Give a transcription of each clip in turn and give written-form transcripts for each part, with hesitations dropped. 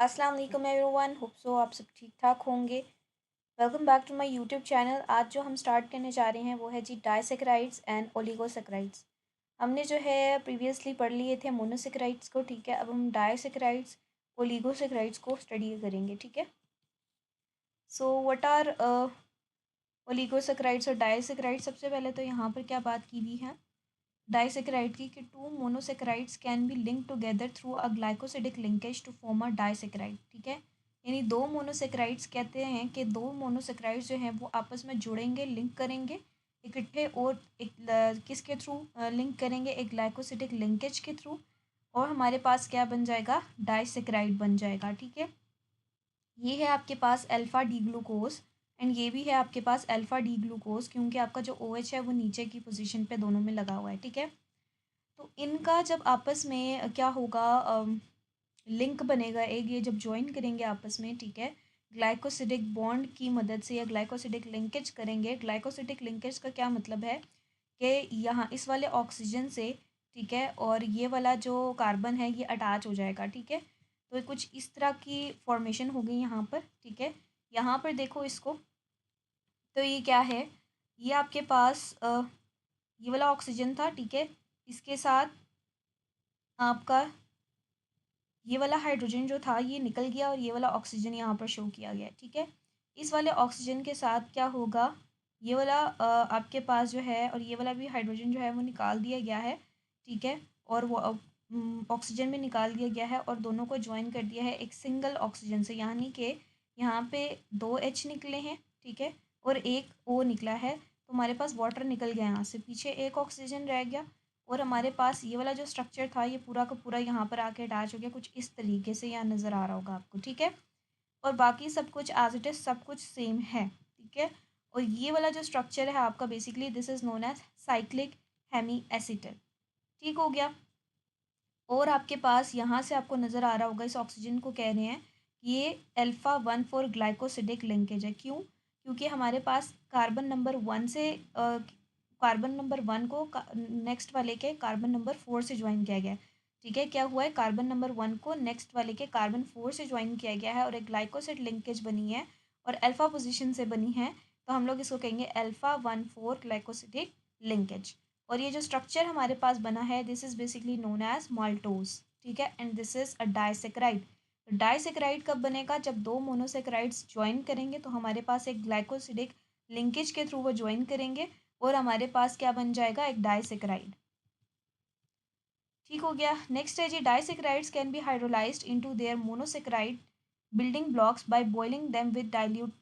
अस्सलाम वालेकुम everyone, hope so आप सब ठीक ठाक होंगे। Welcome back to my YouTube channel. आज जो हम स्टार्ट करने जा रहे हैं वो है जी डाइसेक्राइड्स एंड ओलिगोसेक्राइड्स। हमने जो है प्रीवियसली पढ़ लिए थे मोनोसेक्राइड्स को, ठीक है। अब हम डाइसेक्राइड्स ओलिगोसेक्राइड्स को स्टडी करेंगे, ठीक है। सो व्हाट आर ओलिगोसेक्राइड्स और डाइसेक्राइड्स। सबसे पहले तो यहाँ पर क्या बात की हुई है डाइसेक्राइड की, कि two monosaccharides can be link together through a glycosidic linkage to form a disaccharide, ठीक है। यानी दो मोनोसेक्राइड्स कहते हैं कि दो मोनोसेक्राइड्स जो हैं वो आपस में जुड़ेंगे, लिंक करेंगे इकट्ठे, और एक किसके थ्रू लिंक करेंगे, एक ग्लाइकोसिडिक लिंकेज के थ्रू, और हमारे पास क्या बन जाएगा, डाइसेक्राइड बन जाएगा, ठीक है। ये है आपके पास अल्फ़ा डी ग्लूकोज एंड ये भी है आपके पास अल्फ़ा डी ग्लूकोज, क्योंकि आपका जो OH है वो नीचे की पोजीशन पे दोनों में लगा हुआ है, ठीक है। तो इनका जब आपस में क्या होगा, लिंक बनेगा एक, ये जब ज्वाइन करेंगे आपस में, ठीक है, ग्लाइकोसिडिक बॉन्ड की मदद से या ग्लाइकोसिडिक लिंकेज करेंगे। ग्लाइकोसिडिक लिंकेज का क्या मतलब है कि यहाँ इस वाले ऑक्सीजन से, ठीक है, और ये वाला जो कार्बन है ये अटैच हो जाएगा, ठीक है। तो कुछ इस तरह की फॉर्मेशन हो गई यहाँ पर, ठीक है। यहाँ पर देखो इसको, तो ये क्या है, ये आपके पास ये वाला ऑक्सीजन था, ठीक है। इसके साथ आपका ये वाला हाइड्रोजन जो था ये निकल गया और ये वाला ऑक्सीजन यहाँ पर शो किया गया, ठीक है। इस वाले ऑक्सीजन के साथ क्या होगा, ये वाला आपके पास जो है, और ये वाला भी हाइड्रोजन जो है वो निकाल दिया गया है, ठीक है। और वो ऑक्सीजन में निकाल दिया गया है और दोनों को ज्वाइन कर दिया है एक सिंगल ऑक्सीजन से, यानी कि यहाँ पे दो H निकले हैं, ठीक है, और एक O निकला है। तो हमारे पास वाटर निकल गया यहाँ से, पीछे एक ऑक्सीजन रह गया, और हमारे पास ये वाला जो स्ट्रक्चर था ये पूरा का पूरा यहाँ पर आके अटैच हो गया, कुछ इस तरीके से यहाँ नज़र आ रहा होगा आपको, ठीक है। और बाकी सब कुछ एज इट इज़ सब कुछ सेम है, ठीक है। और ये वाला जो स्ट्रक्चर है आपका, basically this is known as cyclic hemiacetal, ठीक हो गया। और आपके पास यहाँ से आपको नज़र आ रहा होगा, इस ऑक्सीजन को कह रहे हैं ये α1 4 ग्लाइकोसिडिक लिंकेज है। क्यों? क्योंकि हमारे पास कार्बन नंबर 1 से कार्बन नंबर 1 को नेक्स्ट वाले के कार्बन नंबर 4 से ज्वाइन किया गया है, ठीक है। क्या हुआ है, कार्बन नंबर 1 को नेक्स्ट वाले के कार्बन 4 से ज्वाइन किया गया है और एक ग्लाइकोसिड लिंकेज बनी है और अल्फ़ा पोजिशन से बनी है। तो हम लोग इसको कहेंगे α1 4 ग्लाइकोसिडिक लिंकेज। और ये जो स्ट्रक्चर हमारे पास बना है, this is basically known as maltose, ठीक है। And this is a disaccharide. Disaccharide कब बनेगा, जब दो मोनोसेक्राइड्स ज्वाइन करेंगे, तो हमारे पास एक ग्लाइकोसिडिक लिंकेज के थ्रू वो ज्वाइन करेंगे और हमारे पास क्या बन जाएगा, एक डाइसेक्राइड, ठीक हो गया। नेक्स्ट है जी, disaccharides can be hydrolysed into their monosaccharide building blocks by boiling them with dilute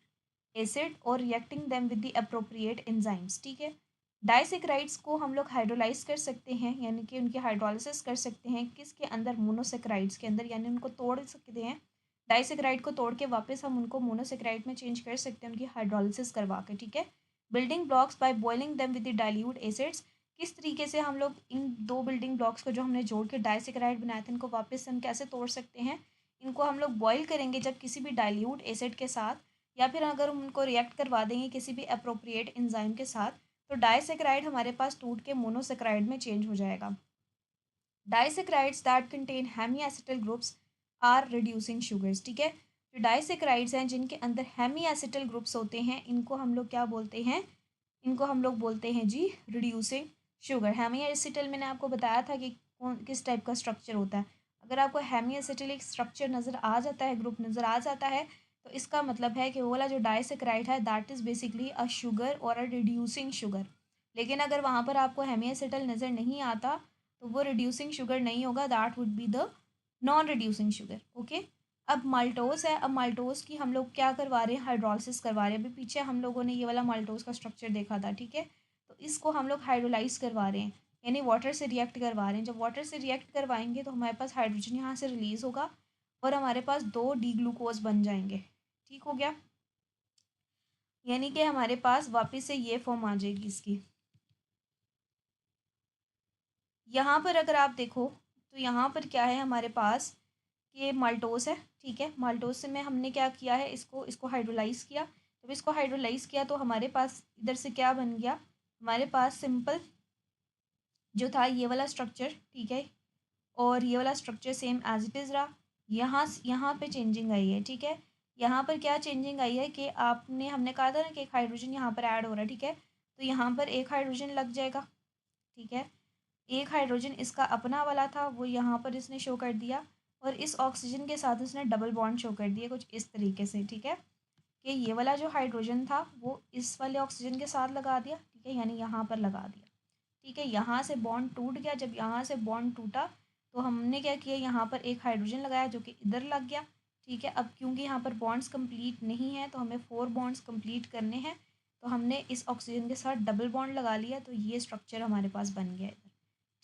acid और reacting them with the appropriate enzymes, ठीक है। डाइसेक्राइड्स को हम लोग हाइड्रोलाइज कर सकते हैं, यानी कि उनकी हाइड्रोलिसिस कर सकते हैं किसके अंदर, मोनोसेक्राइड्स के अंदर, यानी उनको तोड़ सकते हैं। डाइसेक्राइड को तोड़ के वापस हम उनको मोनोसेक्राइड में चेंज कर सकते हैं उनकी हाइड्रोलिसिस करवा के, ठीक है। Building blocks by boiling them with the dilute acids, किस तरीके से हम लोग इन दो बिल्डिंग ब्लॉक्स को जो हमने जोड़ के डाइसेक्राइड बनाए थे इनको वापस हम कैसे तोड़ सकते हैं, इनको हम लोग बॉयल करेंगे जब किसी भी डाइल्यूट एसिड के साथ, या फिर अगर हम उनको रिएक्ट करवा देंगे किसी भी अप्रोप्रिएट एंजाइम के साथ, तो डाइसेक्राइड हमारे पास टूट के मोनोसेक्राइड में चेंज हो जाएगा। Disaccharides that contain hemiacetal groups are reducing sugars, ठीक है। जो डाइसेक्राइड्स हैं जिनके अंदर हेमी एसिटल ग्रुप्स होते हैं, इनको हम लोग क्या बोलते हैं, इनको हम लोग बोलते हैं जी रिड्यूसिंग शुगर। हेमी एसिटल मैंने आपको बताया था कि कौन किस टाइप का स्ट्रक्चर होता है। अगर आपको हेमी एसिटिलिक स्ट्रक्चर नज़र आ जाता है, ग्रुप नज़र आ जाता है, तो इसका मतलब है कि वो वाला जो डाइसेक्राइड है that is basically a sugar और अ रिड्यूसिंग शुगर। लेकिन अगर वहाँ पर आपको हेमी एसिटल नज़र नहीं आता, तो वो रिड्यूसिंग शुगर नहीं होगा, that would be the non reducing sugar, okay. अब माल्टोस है, अब माल्टोस की हम लोग क्या करवा रहे हैं, हाइड्रोलिसिस करवा रहे हैं। अभी पीछे हम लोगों ने ये वाला माल्टोस का स्ट्रक्चर देखा था, ठीक है। तो इसको हम लोग हाइड्रोलाइज करवा रहे हैं, यानी वाटर से रिएक्ट करवा रहे हैं। जब वाटर से रिएक्ट करवाएंगे तो हमारे पास हाइड्रोजन यहाँ से रिलीज़ होगा और हमारे पास दो डी ग्लूकोज बन जाएंगे, ठीक हो गया। यानी कि हमारे पास वापस से ये फॉर्म आ जाएगी इसकी। यहाँ पर अगर आप देखो तो यहाँ पर क्या है हमारे पास, ये माल्टोस है, ठीक है। माल्टोस से में हमने क्या किया है, इसको इसको हाइड्रोलाइज़ किया। जब इसको हाइड्रोलाइज़ किया तो हमारे पास इधर से क्या बन गया, हमारे पास सिंपल जो था ये वाला स्ट्रक्चर, ठीक है। और ये वाला structure same as it is रहा। यहाँ पे चेंजिंग आई है, ठीक है। यहाँ पर क्या चेंजिंग आई है कि हमने कहा था ना कि एक हाइड्रोजन यहाँ पर ऐड हो रहा है, ठीक है। तो यहाँ पर एक हाइड्रोजन लग जाएगा, ठीक है। एक हाइड्रोजन इसका अपना वाला था, वो यहाँ पर इसने शो कर दिया, और इस ऑक्सीजन के साथ उसने डबल बॉन्ड शो कर दिया कुछ इस तरीके से, ठीक है। कि ये वाला जो हाइड्रोजन था वो इस वाले ऑक्सीजन के साथ लगा दिया, ठीक है, यानी यहाँ पर लगा दिया, ठीक है। यहाँ से बॉन्ड टूट गया, जब यहाँ से बॉन्ड टूटा तो हमने क्या किया, यहाँ पर एक हाइड्रोजन लगाया जो कि इधर लग गया, ठीक है। अब क्योंकि यहाँ पर बॉन्ड्स कंप्लीट नहीं है तो हमें 4 बॉन्ड्स कंप्लीट करने हैं, तो हमने इस ऑक्सीजन के साथ डबल बॉन्ड लगा लिया, तो ये स्ट्रक्चर हमारे पास बन गया इधर,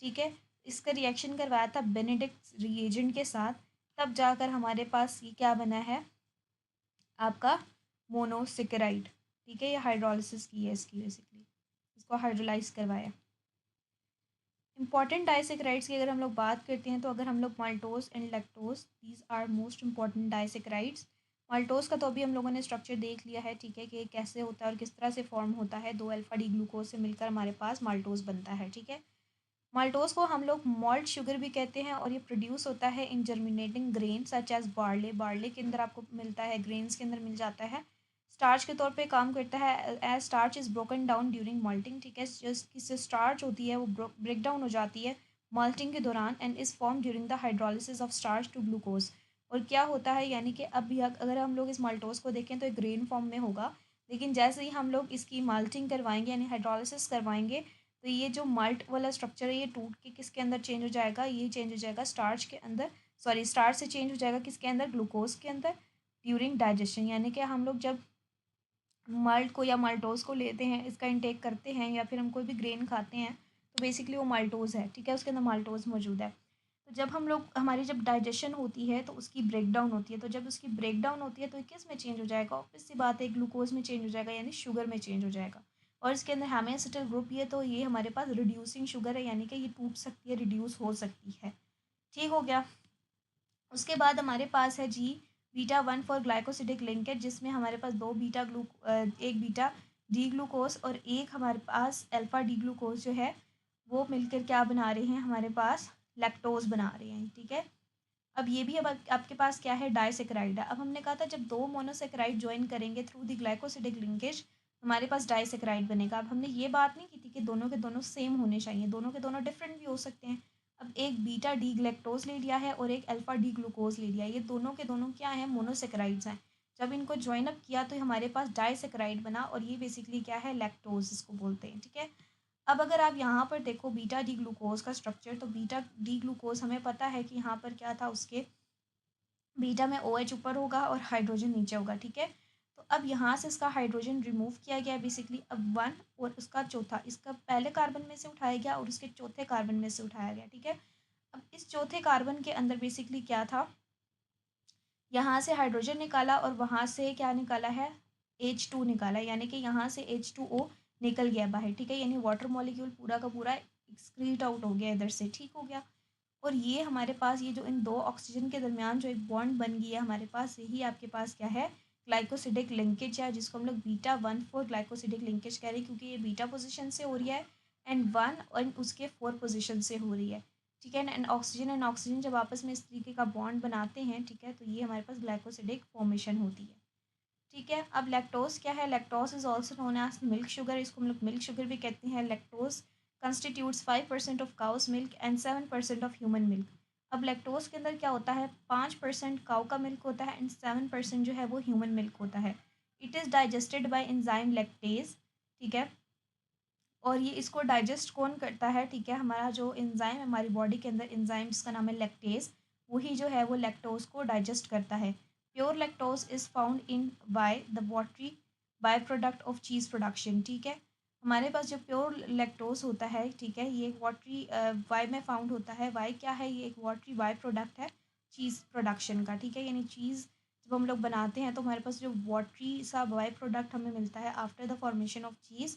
ठीक है। इसका रिएक्शन करवाया था बेनेडिक्ट रिएजेंट के साथ, तब जाकर हमारे पास ये क्या बना है आपका मोनोसेकेराइड, ठीक है। ये हाइड्रोलिसिस की है इसकी, बेसिकली इसको हाइड्रोलाइज करवाया। इंपॉर्टेंट डाइसेक्राइड्स की अगर हम लोग बात करते हैं तो अगर हम लोग maltose and lactose, these are most important disaccharides. Maltose का तो अभी हम लोगों ने स्ट्रक्चर देख लिया है, ठीक है, कि कैसे होता है और किस तरह से फॉर्म होता है। 2 अल्फा डी ग्लूकोज से मिलकर हमारे पास माल्टोज बनता है, ठीक है। माल्टोज को हम लोग मॉल्ट शुगर भी कहते हैं, और ये प्रोड्यूस होता है in germinating grain such as barley. Barley के अंदर आपको मिलता है, ग्रेन्स के अंदर मिल जाता है। स्टार्च के तौर पे काम करता है, as starch is broken down during malting, ठीक है। जिससे स्टार्च होती है वो ब्रेक डाउन हो जाती है मॉल्टिंग के दौरान, and is form during the hydrolysis of starch to glucose. और क्या होता है, यानी कि अगर हम लोग इस माल्टोज को देखें तो एक ग्रेन फॉर्म में होगा, लेकिन जैसे ही हम लोग इसकी माल्टिंग करवाएंगे यानी हाइड्रोलिसिस करवाएंगे, तो ये जो माल्ट वाला स्ट्रक्चर है ये टूट के किसके अंदर चेंज हो जाएगा, ये चेंज हो जाएगा स्टार्च के अंदर, सॉरी स्टार्च से चेंज हो जाएगा किसके अंदर, ग्लूकोज के अंदर ड्यूरिंग डाइजेशन। यानी कि हम लोग जब माल्ट को या माल्टोज को लेते हैं, इसका इंटेक करते हैं, या फिर हम कोई भी ग्रेन खाते हैं, तो बेसिकली वो माल्टोज है, ठीक है, उसके अंदर माल्टोज मौजूद है। तो जब हम लोग हमारी जब डाइजेशन होती है तो उसकी ब्रेक डाउन होती है, तो जब उसकी ब्रेक डाउन होती है तो किस में चेंज हो जाएगा, ऑब्वियस सी बात है ग्लूकोज में चेंज हो जाएगा, यानी शुगर में चेंज हो जाएगा। और इसके अंदर हेमियोसिटल ग्रुप ये, तो ये हमारे पास रिड्यूसिंग शुगर है, यानी कि ये टूट सकती है, रिड्यूस हो सकती है, ठीक हो गया। उसके बाद हमारे पास है जी बीटा 1 फॉर ग्लाइकोसिडिक लिंकेज, जिसमें हमारे पास एक बीटा डी ग्लूकोज और एक हमारे पास अल्फा डी ग्लूकोज जो है वो मिलकर क्या बना रहे हैं, हमारे पास लैक्टोज बना रहे हैं, ठीक है। अब ये भी अब आपके पास क्या है, डाइसेक्राइड है। अब हमने कहा था जब 2 मोनोसेक्राइड ज्वाइन करेंगे थ्रू द ग्लाइकोसिडिक लिंकेज, हमारे पास डाइसेक्राइड बनेगा। अब हमने ये बात नहीं की थी कि दोनों के दोनों सेम होने चाहिए, दोनों के दोनों डिफरेंट भी हो सकते हैं। अब एक बीटा डी ग्लैक्टोज ले लिया है और एक अल्फा डी ग्लूकोज ले लिया, ये दोनों के दोनों क्या हैं, मोनोसेक्राइड्स हैं। जब इनको ज्वाइन अप किया तो हमारे पास डाइसेक्राइड बना, और ये बेसिकली क्या है, लैक्टोज इसको बोलते हैं, ठीक है। अब अगर आप यहाँ पर देखो बीटा डी ग्लूकोज का स्ट्रक्चर, तो बीटा डी ग्लूकोज हमें पता है कि यहाँ पर क्या था, उसके बीटा में OH ऊपर होगा और हाइड्रोजन नीचे होगा, ठीक है। तो अब यहाँ से इसका हाइड्रोजन रिमूव किया गया बेसिकली, अब 1 और उसका चौथा, इसका पहले कार्बन में से उठाया गया और उसके चौथे कार्बन में से उठाया गया, ठीक है। अब इस चौथे कार्बन के अंदर बेसिकली क्या था, यहाँ से हाइड्रोजन निकाला और वहाँ से क्या निकाला है, H2 निकाला, यानी कि यहाँ से H2O निकल गया बाहर, ठीक है, यानी वाटर मॉलिक्यूल पूरा का पूरा एक्सक्रीट आउट हो गया इधर से, ठीक हो गया। और ये हमारे पास ये जो इन 2 ऑक्सीजन के दरमियान जो एक बॉन्ड बन गई है हमारे पास, यही आपके पास क्या है, ग्लाइकोसिडिक लिंकेज है, जिसको हम लोग बीटा 1 फॉर ग्लाइकोसिडिक लिंकेज कह रहे हैं, क्योंकि ये बीटा पोजीशन से हो रही है एंड 1 और उसके 4 पोजीशन से हो रही है, ठीक है। एंड ऑक्सीजन जब आपस में इस तरीके का बॉन्ड बनाते हैं, ठीक है, तो ये हमारे पास ग्लाइकोसिडिक फॉर्मेशन होती है, ठीक है। अब लैक्टोज क्या है, lactose is also known as milk sugar, इसको हम लोग मिल्क शुगर भी कहते हैं। Lactose constitutes 5% of cow's milk and 7% of human milk. अब लैक्टोज के अंदर क्या होता है, 5% काउ का मिल्क होता है एंड 7% जो है वो ह्यूमन मिल्क होता है। It is digested by enzyme lactase, ठीक है। और ये इसको डाइजेस्ट कौन करता है, ठीक है, हमारा जो एंजाइम हमारी बॉडी के अंदर एंजाइम जिसका नाम है लैक्टेज, वही जो है वो लैक्टोज को डाइजेस्ट करता है। Pure lactose is found in by the watery by product of cheese production, ठीक है। हमारे पास जो प्योर लैक्टोज होता है, ठीक है, ये वाटरी वाई में फाउंड होता है। वाई क्या है, ये एक वाटरी बाय प्रोडक्ट है चीज़ प्रोडक्शन का, ठीक है, यानी चीज़ जब हम लोग बनाते हैं तो हमारे पास जो वाटरी सा बाय प्रोडक्ट हमें मिलता है आफ्टर द फॉर्मेशन ऑफ चीज़,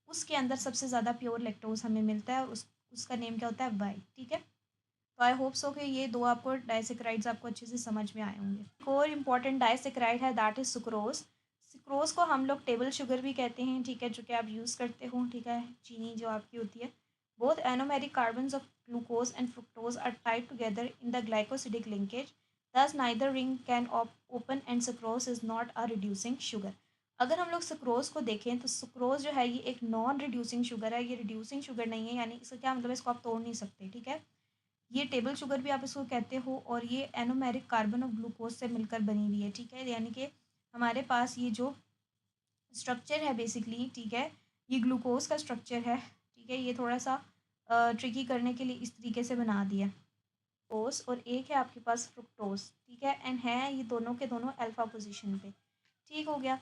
उसके अंदर सबसे ज़्यादा प्योर लैक्टोज हमें मिलता है, और उसका नेम क्या होता है, वाई, ठीक है। तो आई होप सो कि ये 2 आपको डाइसेक्राइड्स आपको अच्छे से समझ में आए होंगे। एक और इम्पॉर्टेंट डाइसेक्राइड है, दैट इज़ सुक्रोज। सुक्रोज को हम लोग टेबल शुगर भी कहते हैं, ठीक है, जो कि आप यूज़ करते हो, ठीक है, चीनी जो आपकी होती है। Both anomeric carbons of glucose and fructose are tied together in the glycosidic linkage. Thus neither ring can open and sucrose is not a reducing sugar. अगर हम लोग सुक्रोज को देखें तो सुक्रोज जो है ये एक नॉन रिड्यूसिंग शुगर है, ये रिड्यूसिंग शुगर नहीं है, यानी इसका क्या मतलब है, इसको आप तोड़ नहीं सकते, ठीक है। ये टेबल शुगर भी आप इसको कहते हो, और ये एनोमेरिक कार्बन और ग्लूकोज से मिलकर बनी हुई है, ठीक है। यानी कि हमारे पास ये जो स्ट्रक्चर है बेसिकली, ठीक है, ये ग्लूकोज का स्ट्रक्चर है, ठीक है। ये थोड़ा सा ट्रिकी करने के लिए इस तरीके से बना दिया ओस, और एक है आपके पास फ्रुक्टोज, ठीक है, एंड है ये दोनों के दोनों अल्फा पोजीशन पे, ठीक हो गया।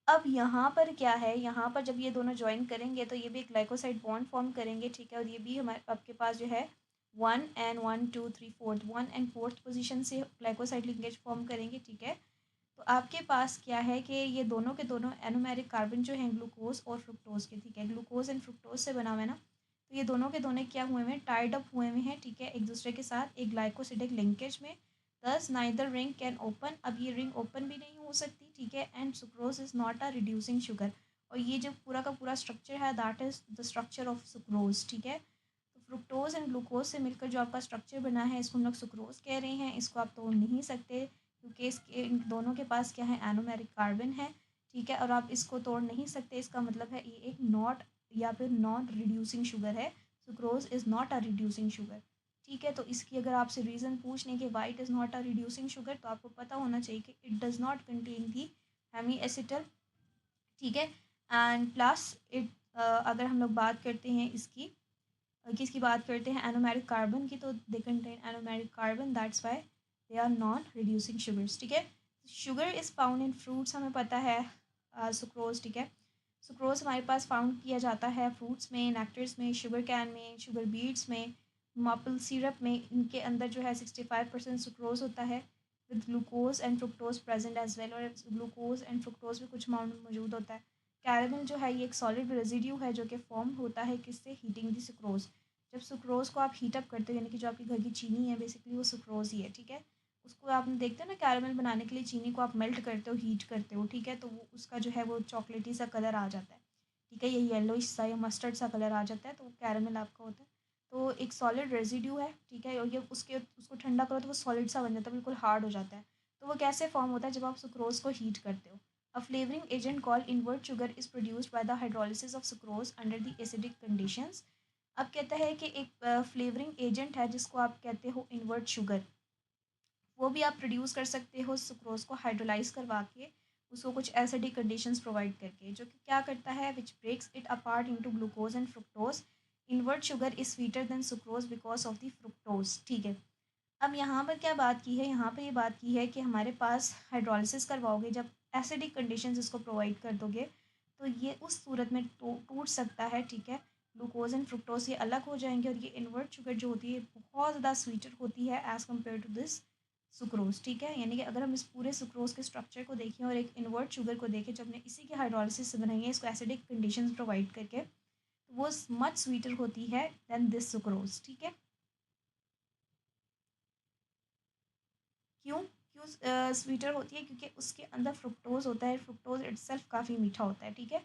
अब यहाँ पर क्या है, यहाँ पर जब ये दोनों ज्वाइन करेंगे तो ये भी एक ग्लाइकोसाइड बॉन्ड फॉर्म करेंगे, ठीक है, और ये भी हमारे आपके पास जो है one and one two three fourth, one and fourth position से ग्लाइकोसाइड लिंकेज फॉर्म करेंगे, ठीक है। तो आपके पास क्या है कि ये दोनों के दोनों एनोमेरिक कार्बन जो हैं ग्लूकोज और फ्रुक्टोज के, ठीक है, ग्लूकोज एंड फ्रुक्टोज से बना हुआ है ना, तो ये दोनों के दोनों क्या हुए हुए हैं, टाइड अप हुए हुए हैं, ठीक है, एक दूसरे के साथ एक ग्लाइकोसिडिक लिंकेज में। दस नाइदर रिंग कैन ओपन, अब ये रिंग ओपन भी नहीं हो सकती, ठीक है, and sucrose is not a reducing sugar. और ये जो पूरा का पूरा स्ट्रक्चर है that is the structure of sucrose, ठीक है। तो फ्रुक्टोज एंड ग्लूकोज से मिलकर जो आपका स्ट्रक्चर बना है इसको हम लोग सुक्रोज कह रहे हैं, इसको आप तोड़ नहीं सकते क्योंकि इसके इन दोनों के पास क्या है, एनोमेरिक कार्बन है, ठीक है, और आप इसको तोड़ नहीं सकते, इसका मतलब है ये एक नॉट या फिर नॉन रिड्यूसिंग शुगर है। Sucrose is not a reducing sugar, ठीक है। तो इसकी अगर आपसे रीज़न पूछ लें कि why it is not a reducing sugar, तो आपको पता होना चाहिए कि it does not contain the hemiacetal, ठीक है, एंड प्लस इट अगर हम लोग बात करते हैं इसकी किसकी बात करते हैं, एनोमेरिक कार्बन की, तो they contain anomeric carbon, that's why they are non reducing sugars, ठीक है। Sugar is found in fruits, हमें पता है, सुक्रोज, ठीक है। सुक्रोज हमारे पास फाउंड किया जाता है फ्रूट्स में, नेक्टर्स में, शुगर कैन में, शुगर बीड्स में, मापल सिरप में, इनके अंदर जो है 65% सुक्रोज होता है with glucose and fructose present as well, और ग्लूकोज एंड फ्रुक्टोज भी कुछ अमाउंट में मौजूद होता है। कैरामल जो है ये एक सॉलिड रेजिड्यू है जो कि फॉर्म होता है किससे, हीटिंग दी सुक्रोज। जब सुक्रोज़ को आप हीट अप करते हो, यानी कि जो आपके घर की चीनी है बेसिकली वो सुक्रोज़ ही है, ठीक है। उसको आपने देखते हो ना, कैरामल बनाने के लिए चीनी को आप मेल्ट करते हो, हीट करते हो, ठीक है, तो वो उसका जो है वो चॉकलेटी सा कलर आ जाता है, ठीक है, ये येलोइश सा या मस्टर्ड सा कलर आ जाता है, तो वो कैरामल आपका होता है। तो एक सॉलिड रेजिड्यू है, ठीक है, और ये उसको ठंडा करो तो वो सॉलिड सा बन जाता है, बिल्कुल हार्ड हो जाता है। तो वो कैसे फॉर्म होता है, जब आप सुक्रोज़ को हीट करते हो। A flavouring agent called invert sugar is produced by the hydrolysis of sucrose under the acidic conditions. अब कहता है कि एक फ्लेवरिंग एजेंट है जिसको आप कहते हो इन्वर्ट शुगर, वो भी आप प्रोड्यूस कर सकते हो सुक्रोज को हाइड्रोलाइज करवा के, उसको कुछ एसिडिक कंडीशंस प्रोवाइड करके, जो कि क्या करता है, which breaks it apart into glucose and fructose. Invert sugar is sweeter than sucrose because of the fructose, ठीक है। अब यहाँ पर क्या बात की है, यहाँ पर ये बात की है कि हमारे पास हाइड्रोलिसिस करवाओगे, जब एसिडिक कंडीशंस इसको प्रोवाइड कर दोगे, तो ये उस सूरत में टूट सकता है, ठीक है। ग्लूकोज एंड फ्रुक्टोज ये अलग हो जाएंगे, और ये इन्वर्ट शुगर जो होती है बहुत ज़्यादा स्वीटर होती है as compare to this sucrose, ठीक है। यानी कि अगर हम इस पूरे सुक्रोज के स्ट्रक्चर को देखें और एक इन्वर्ट शुगर को देखें जो हमने इसी के हाइड्रोलिसिस से बनाई है, इसको एसिडिक कंडीशंस प्रोवाइड करके, तो वो मच स्वीटर होती है देन दिस सुक्रोज, ठीक है। क्यों क्यों स्वीटर होती है, क्योंकि उसके अंदर फ्रुक्टोज होता है, फ्रुक्टोज इटसेल्फ काफ़ी मीठा होता है, ठीक है।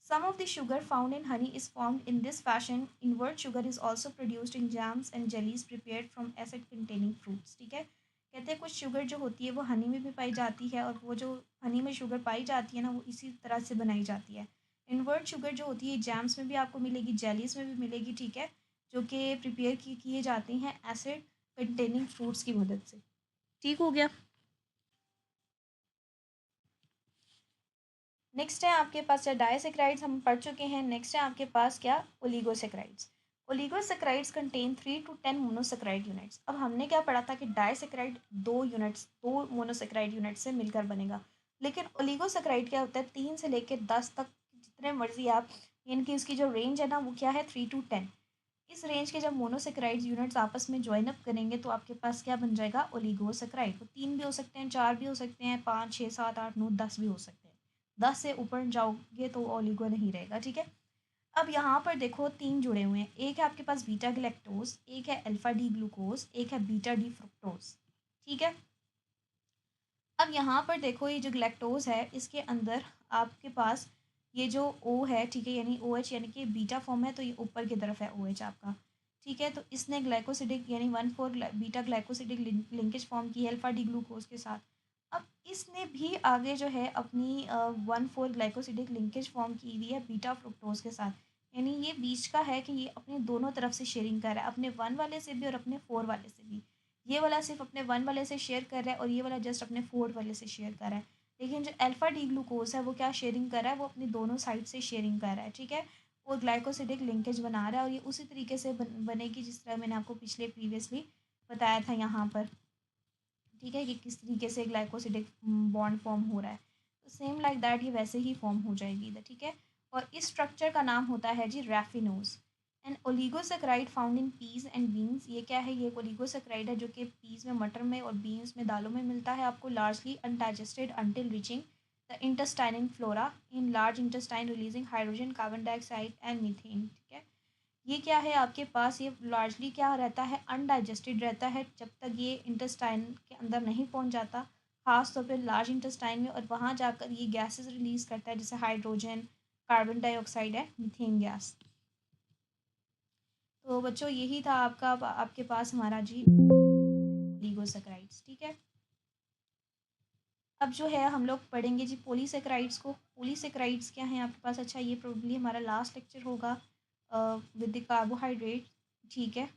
Some of the sugar found in honey is formed in this fashion. Invert sugar is also produced in jams and jellies prepared from acid containing fruits, ठीक है। कहते हैं कुछ शुगर जो होती है वो हनी में भी पाई जाती है, और वो जो हनी में शुगर पाई जाती है ना, वो इसी तरह से बनाई जाती है। इनवर्ट शुगर जो होती है जैम्स में भी आपको मिलेगी, जेलीज में भी मिलेगी, ठीक है, जो कि प्रिपेयर किए जाते हैं एसिड कंटेनिंग फ्रूट्स की मदद से, ठीक हो गया। नेक्स्ट है आपके पास, या डाइसेक्राइड्स हम पढ़ चुके हैं, नेक्स्ट है आपके पास क्या, oligosaccharides. Oligosaccharides contain 3 to 10 monosaccharide units. अब हमने क्या पढ़ा था कि डाइसेक्राइड दो मोनोसेक्राइड यूनिट से मिलकर बनेगा, लेकिन ओलिगोसेक्राइड क्या होता है, 3 से लेकर 10 तक, जितने मर्जी आप, यानी कि इसकी जो रेंज है ना वो क्या है, 3 to 10। इस रेंज के जब मोनोसेक्राइड यूनिट्स आपस में ज्वाइन अप करेंगे तो आपके पास क्या बन जाएगा, ओलिगोसेक्राइड। वो 3 भी हो सकते हैं, 4 भी हो सकते हैं, 5, 6, 7, 8, 9, 10 भी हो सकते हैं। 10 से ऊपर जाओगे तो ओलिगो नहीं रहेगा, ठीक है। अब यहाँ पर देखो 3 जुड़े हुए हैं, एक है आपके पास बीटा गलेक्टोज, एक है अल्फा डी ग्लूकोज, एक है बीटा डी फ्रुक्टोज, ठीक है। अब यहाँ पर देखो ये जो ग्लैक्टोज है इसके अंदर आपके पास ये जो ओ है, ठीक है, यानी ओ एच, यानी कि बीटा फॉर्म है तो ये ऊपर की तरफ है ओ एच आपका, ठीक है। तो इसने ग्लाइकोसिडिक यानी 1,4 बीटा ग्लाइकोसिडिक लिंकेज फॉर्म की अल्फा डी ग्लूकोज के साथ। अब इसने भी आगे जो है अपनी 1,4 ग्लाइकोसिडिक लिंकेज फॉर्म की हुई है बीटा फ्रुक्टोज के साथ। यानी ये बीच का है कि ये अपने दोनों तरफ से शेयरिंग कर रहा है, अपने 1 वाले से भी और अपने 4 वाले से भी। ये वाला सिर्फ अपने 1 वाले से शेयर कर रहा है और ये वाला जस्ट अपने 4 वाले से शेयर कर रहा है। लेकिन जो अल्फा डी ग्लूकोज है वो क्या शेयरिंग कर रहा है, वो अपनी दोनों साइड से शेयरिंग कर रहा है। ठीक है। और ग्लाइकोसिडिक लिंकेज बना रहा है और ये उसी तरीके से बनेगी जिस तरह मैंने आपको पिछले प्रीवियसली बताया था यहाँ पर। ठीक है, कि किस तरीके से ग्लाइकोसिडिक बॉन्ड फॉर्म हो रहा है। तो सेम लाइक दैट ये वैसे ही फॉर्म हो जाएगी इधर। ठीक है। और इस स्ट्रक्चर का नाम होता है जी raffinose. An oligosaccharide found in peas and beans. ये क्या है, ये एक ओलिगोसेक्राइड है जो कि पीज में, मटर में और बीन्स में, दालों में मिलता है आपको। Largely undigested until reaching the intestinal flora in large intestine releasing hydrogen, carbon dioxide and methane. ठीक है। ये क्या है आपके पास, ये लार्जली क्या रहता है, अनडाइजेस्टेड रहता है जब तक ये इंटेस्टाइन के अंदर नहीं पहुंच जाता, खास तौर पे लार्ज इंटेस्टाइन में। और वहाँ जाकर ये गैसेस रिलीज करता है जैसे hydrogen, carbon dioxide and methane gas. तो बच्चों यही था आपका आपके पास हमारा जी ओलिगोसैकेराइड्स। ठीक है। अब जो है हम लोग पढ़ेंगे जी पॉलीसेकेराइड्स को। पॉलीसेकेराइड्स क्या हैं आपके पास, अच्छा ये प्रोबेबली हमारा लास्ट लेक्चर होगा विद द कार्बोहाइड्रेट। ठीक है।